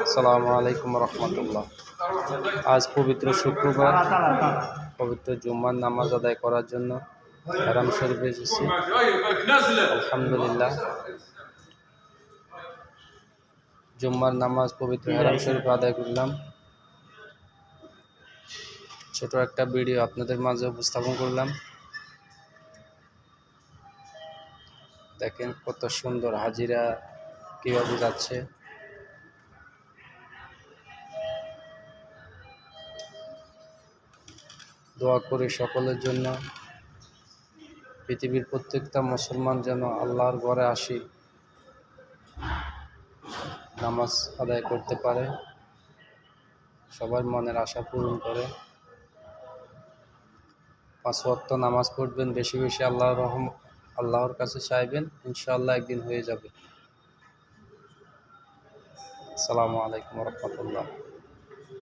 আসসালামু আলাইকুম রহমতুল্লাহ। আজ পবিত্র শুক্রবার, পবিত্র জুম্মার নামাজ আদায় করার জন্য হারাম শরীফে এসেছি। আলহামদুলিল্লাহ, জুম্মার নামাজ পবিত্র হারাম শরীফে আদায় করলাম। ছোট একটা ভিডিও আপনাদের মাঝে উপস্থাপন করলাম। দেখেন কত সুন্দর হাজিরা কীভাবে যাচ্ছে। দোয়া করি সকলের জন্য, পৃথিবীর প্রত্যেকটা মুসলমান যেন আল্লাহর ঘরে আসি নামাজ আদায় করতে পারে, সবার মনের আশা পূরণ করে। 5 ওয়াক্ত নামাজ পড়বেন, বেশি বেশি আল্লাহর কাছে চাইবেন, ইনশাআল্লাহ একদিন হয়ে যাবে। আসসালামু আলাইকুম রহমতুল্লাহ।